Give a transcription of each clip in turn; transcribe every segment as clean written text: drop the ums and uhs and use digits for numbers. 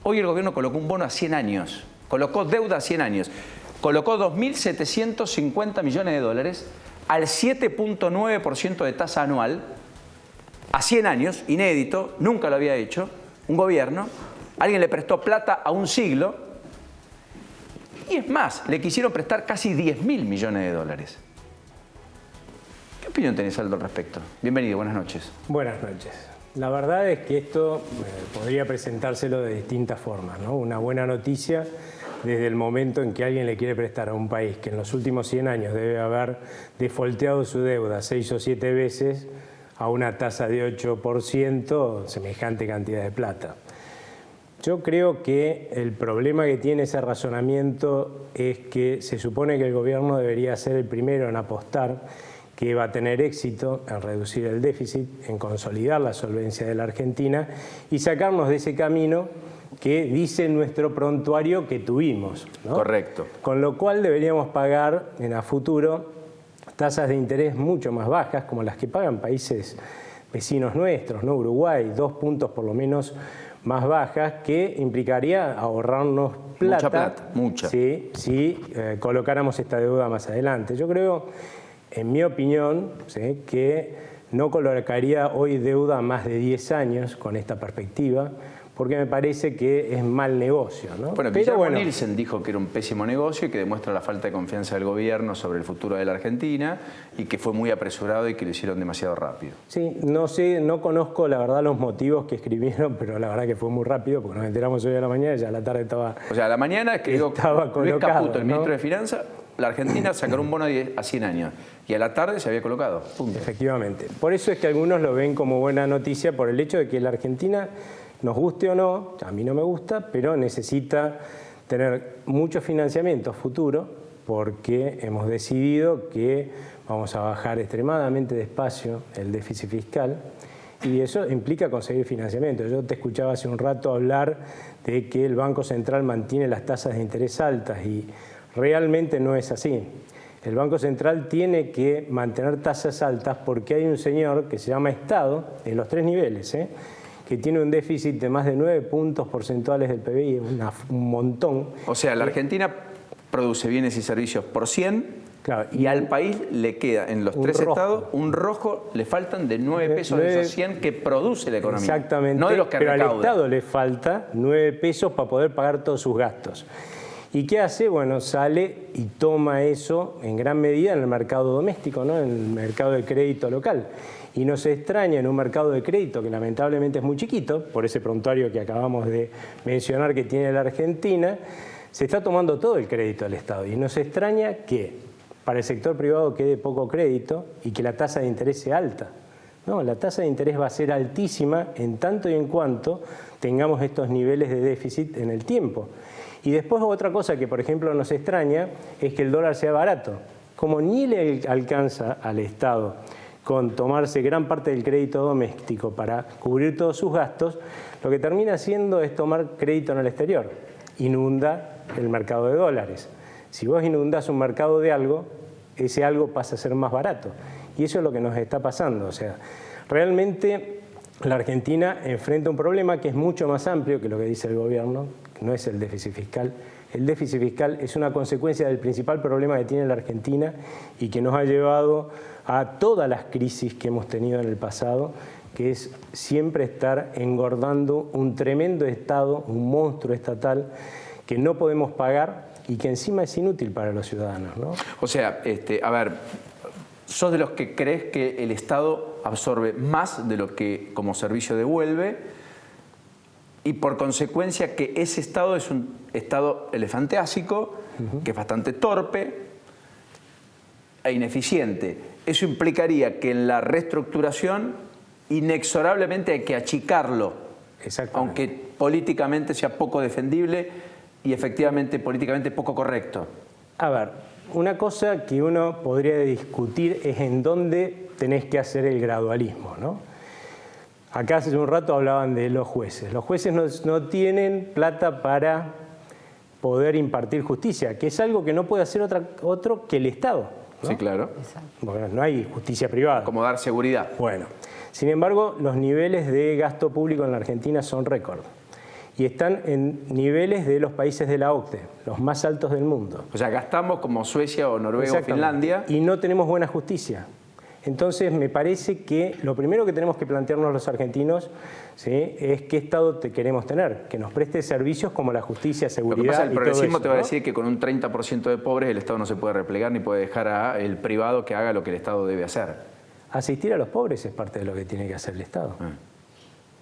Hoy el gobierno colocó un bono a 100 años, colocó deuda a 100 años, colocó 2.750 millones de dólares al 7.9% de tasa anual, a 100 años, inédito, nunca lo había hecho, un gobierno, alguien le prestó plata a un siglo, y es más, le quisieron prestar casi 10.000 millones de dólares. ¿Qué opinión tenés, Aldo, al respecto? Bienvenido, buenas noches. Buenas noches. La verdad es que esto podría presentárselo de distintas formas, ¿no? Una buena noticia desde el momento en que alguien le quiere prestar a un país que en los últimos 100 años debe haber defolteado su deuda 6 o 7 veces a una tasa de 8%, semejante cantidad de plata. Yo creo que el problema que tiene ese razonamiento es que se supone que el gobierno debería ser el primero en apostar que va a tener éxito en reducir el déficit, en consolidar la solvencia de la Argentina y sacarnos de ese camino que dice nuestro prontuario que tuvimos, ¿no? Correcto. Con lo cual deberíamos pagar en a futuro tasas de interés mucho más bajas, como las que pagan países vecinos nuestros, ¿no? Uruguay, 2 puntos por lo menos más bajas, que implicaría ahorrarnos plata. Mucha plata, mucha. Sí, si colocáramos esta deuda más adelante. Yo creo, en mi opinión, ¿sí?, que no colocaría hoy deuda a más de 10 años con esta perspectiva, porque me parece que es mal negocio, ¿no? Bueno, Guillermo Nielsen dijo que era un pésimo negocio y que demuestra la falta de confianza del gobierno sobre el futuro de la Argentina y que fue muy apresurado y que lo hicieron demasiado rápido. Sí, no sé, no conozco la verdad los motivos que escribieron, pero la verdad que fue muy rápido porque nos enteramos hoy a la mañana y ya a la tarde estaba. O sea, a la mañana escribió Luis Caputo, el ministro de Finanzas, la Argentina sacará un bono a 100 años y a la tarde se había colocado. Punto. Efectivamente. Por eso es que algunos lo ven como buena noticia por el hecho de que la Argentina, nos guste o no, a mí no me gusta, pero necesita tener mucho financiamiento futuro porque hemos decidido que vamos a bajar extremadamente despacio el déficit fiscal y eso implica conseguir financiamiento. Yo te escuchaba hace un rato hablar de que el Banco Central mantiene las tasas de interés altas y realmente no es así. El Banco Central tiene que mantener tasas altas porque hay un señor que se llama Estado, en los 3 niveles, que tiene un déficit de más de 9 puntos porcentuales del PBI, un montón. O sea, la Argentina produce bienes y servicios por 100, claro, y al país le queda, en los 3 estados, un rojo, le faltan de 9 pesos de esos 100 que produce la economía. Exactamente, no de los que pero recauda. Al Estado le falta 9 pesos para poder pagar todos sus gastos. ¿Y qué hace? Bueno, sale y toma eso en gran medida en el mercado doméstico, ¿no? En el mercado de crédito local. Y nos extraña en un mercado de crédito que lamentablemente es muy chiquito, por ese prontuario que acabamos de mencionar que tiene la Argentina, se está tomando todo el crédito del Estado. Y nos extraña que para el sector privado quede poco crédito y que la tasa de interés sea alta. No, la tasa de interés va a ser altísima en tanto y en cuanto tengamos estos niveles de déficit en el tiempo. Y después otra cosa que, por ejemplo, nos extraña es que el dólar sea barato. Como ni le alcanza al Estado con tomarse gran parte del crédito doméstico para cubrir todos sus gastos, lo que termina haciendo es tomar crédito en el exterior. Inunda el mercado de dólares. Si vos inundás un mercado de algo, ese algo pasa a ser más barato. Y eso es lo que nos está pasando. O sea, realmente la Argentina enfrenta un problema que es mucho más amplio que lo que dice el gobierno, no es el déficit fiscal. El déficit fiscal es una consecuencia del principal problema que tiene la Argentina y que nos ha llevado a todas las crisis que hemos tenido en el pasado, que es siempre estar engordando un tremendo Estado, un monstruo estatal que no podemos pagar y que encima es inútil para los ciudadanos, ¿no? O sea, a ver, ¿sos de los que crees que el Estado absorbe más de lo que como servicio devuelve y por consecuencia que ese Estado es un Estado elefanteásico, que es bastante torpe e ineficiente? Eso implicaría que en la reestructuración inexorablemente hay que achicarlo, aunque políticamente sea poco defendible y efectivamente políticamente poco correcto. A ver, una cosa que uno podría discutir es en dónde tenés que hacer el gradualismo, ¿no? Acá hace un rato hablaban de los jueces. Los jueces no tienen plata para poder impartir justicia, que es algo que no puede hacer otro que el Estado, ¿no? Sí, claro. Bueno, no hay justicia privada. Como dar seguridad. Bueno, sin embargo, los niveles de gasto público en la Argentina son récord. y están en niveles de los países de la OCDE, los más altos del mundo. O sea, gastamos como Suecia o Noruega o Finlandia. Y no tenemos buena justicia. Entonces, me parece que lo primero que tenemos que plantearnos los argentinos, ¿sí?, es qué Estado queremos tener, que nos preste servicios como la justicia, seguridad. Lo que pasa, el y todo progresismo eso, te va a ¿no? decir que con un 30% de pobres el Estado no se puede replegar ni puede dejar al privado que haga lo que el Estado debe hacer. Asistir a los pobres es parte de lo que tiene que hacer el Estado.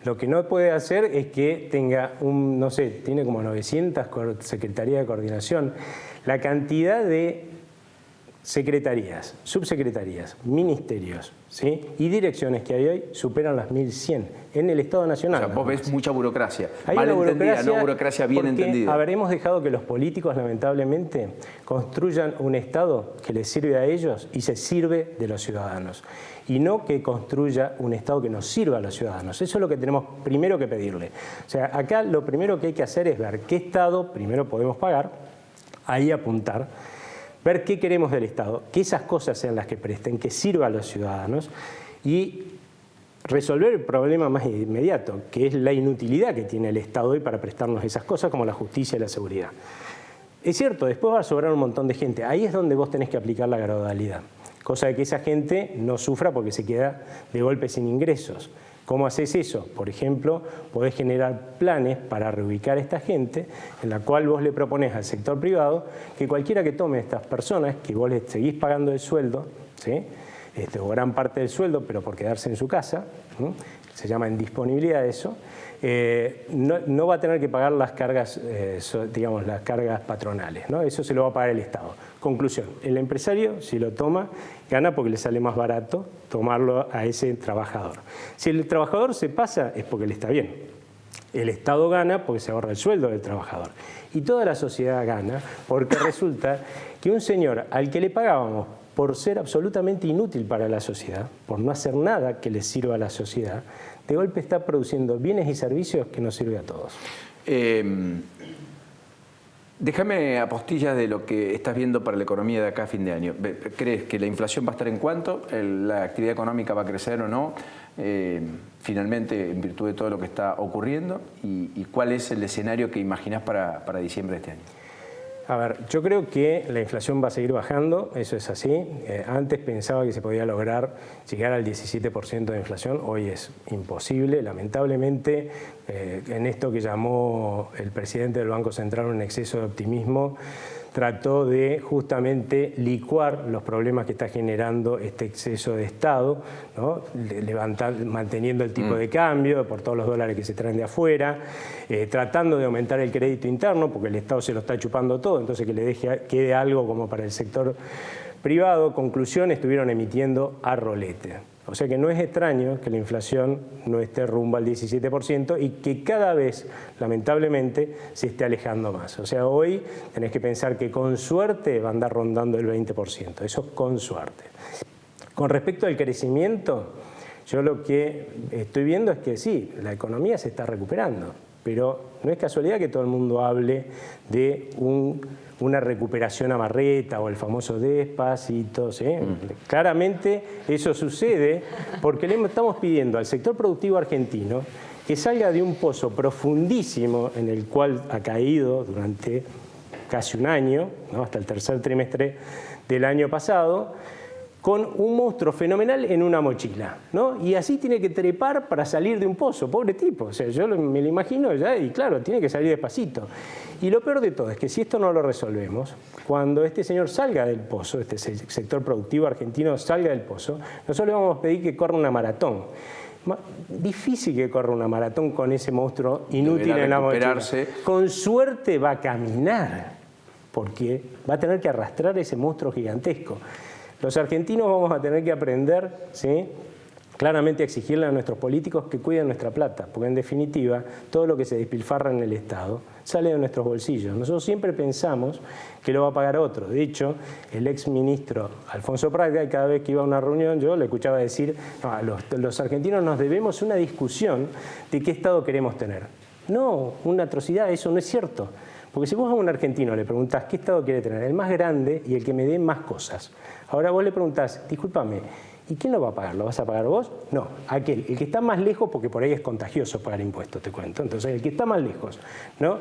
Lo que no puede hacer es que tenga no sé, tiene como 900 secretarías de coordinación. La cantidad de secretarías, subsecretarías, ministerios, ¿sí?, y direcciones que hay hoy superan las 1.100 en el Estado Nacional. O sea, vos ves mucha burocracia. Hay Mal una entendida, no burocracia bien porque, entendida. A ver, hemos dejado que los políticos, lamentablemente, construyan un Estado que les sirve a ellos y se sirve de los ciudadanos. Y no que construya un Estado que nos sirva a los ciudadanos. Eso es lo que tenemos primero que pedirle. O sea, acá lo primero que hay que hacer es ver qué Estado primero podemos pagar, ahí apuntar, ver qué queremos del Estado, que esas cosas sean las que presten, que sirva a los ciudadanos y resolver el problema más inmediato, que es la inutilidad que tiene el Estado hoy para prestarnos esas cosas como la justicia y la seguridad. Es cierto, después va a sobrar un montón de gente. Ahí es donde vos tenés que aplicar la gradualidad, cosa de que esa gente no sufra porque se queda de golpe sin ingresos. ¿Cómo haces eso? Por ejemplo, podés generar planes para reubicar a esta gente, en la cual vos le proponés al sector privado que cualquiera que tome a estas personas, que vos les seguís pagando el sueldo, ¿sí?, o gran parte del sueldo, pero por quedarse en su casa, ¿sí?, se llama indisponibilidad eso, no va a tener que pagar las cargas, digamos, las cargas patronales, ¿no? Eso se lo va a pagar el Estado. Conclusión, el empresario, si lo toma, gana porque le sale más barato tomarlo a ese trabajador. Si el trabajador se pasa, es porque le está bien. El Estado gana porque se ahorra el sueldo del trabajador. Y toda la sociedad gana porque resulta que un señor al que le pagábamos por ser absolutamente inútil para la sociedad, por no hacer nada que le sirva a la sociedad, de golpe está produciendo bienes y servicios que nos sirven a todos. Déjame apostillas de lo que estás viendo para la economía de acá a fin de año. ¿Crees que la inflación va a estar en cuánto? ¿La actividad económica va a crecer o no? Finalmente, en virtud de todo lo que está ocurriendo. ¿Y cuál es el escenario que imaginás para diciembre de este año? A ver, yo creo que la inflación va a seguir bajando, eso es así. Antes pensaba que se podía lograr llegar al 17% de inflación, hoy es imposible, lamentablemente. En esto que llamó el presidente del Banco Central un exceso de optimismo, trató de justamente licuar los problemas que está generando este exceso de Estado, ¿no?, manteniendo el tipo de cambio por todos los dólares que se traen de afuera, tratando de aumentar el crédito interno porque el Estado se lo está chupando todo, entonces que le quede algo como para el sector privado. Conclusión, estuvieron emitiendo a rolete. O sea que no es extraño que la inflación no esté rumbo al 17% y que cada vez, lamentablemente, se esté alejando más. O sea, hoy tenés que pensar que con suerte va a andar rondando el 20%. Eso con suerte. Con respecto al crecimiento, yo lo que estoy viendo es que sí, la economía se está recuperando, pero no es casualidad que todo el mundo hable de una recuperación amarreta o el famoso despacito, ¿sí? Claramente eso sucede porque le estamos pidiendo al sector productivo argentino que salga de un pozo profundísimo en el cual ha caído durante casi un año, ¿no?, hasta el tercer trimestre del año pasado, con un monstruo fenomenal en una mochila, ¿no? Y así tiene que trepar para salir de un pozo, pobre tipo. O sea, yo me lo imagino ya y claro, tiene que salir despacito. Y lo peor de todo es que si esto no lo resolvemos, cuando este señor salga del pozo, este sector productivo argentino salga del pozo, nosotros le vamos a pedir que corra una maratón. Difícil que corra una maratón con ese monstruo inútil en la mochila. Con suerte va a caminar, porque va a tener que arrastrar ese monstruo gigantesco. Los argentinos vamos a tener que aprender, ¿sí?, claramente a exigirle a nuestros políticos que cuiden nuestra plata, porque en definitiva todo lo que se despilfarra en el Estado sale de nuestros bolsillos. Nosotros siempre pensamos que lo va a pagar otro. De hecho, el ex ministro Alfonso Prat, cada vez que iba a una reunión yo le escuchaba decir, no, los argentinos nos debemos una discusión de qué Estado queremos tener. No, una atrocidad, eso no es cierto. Porque si vos a un argentino le preguntás qué Estado quiere tener, el más grande y el que me dé más cosas. Ahora vos le preguntás, discúlpame, ¿Y quién lo va a pagar? ¿Lo vas a pagar vos? No, aquel, el que está más lejos, porque por ahí es contagioso pagar impuestos, te cuento. Entonces, el que está más lejos, ¿no?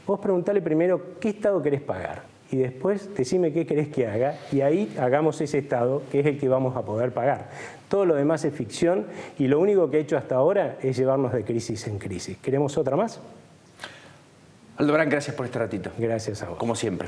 Vos preguntale primero qué Estado querés pagar y después decime qué querés que haga y ahí hagamos ese Estado que es el que vamos a poder pagar. Todo lo demás es ficción y lo único que ha hecho hasta ahora es llevarnos de crisis en crisis. ¿Queremos otra más? Aldo Brand, gracias por este ratito. Gracias a vos. Como siempre.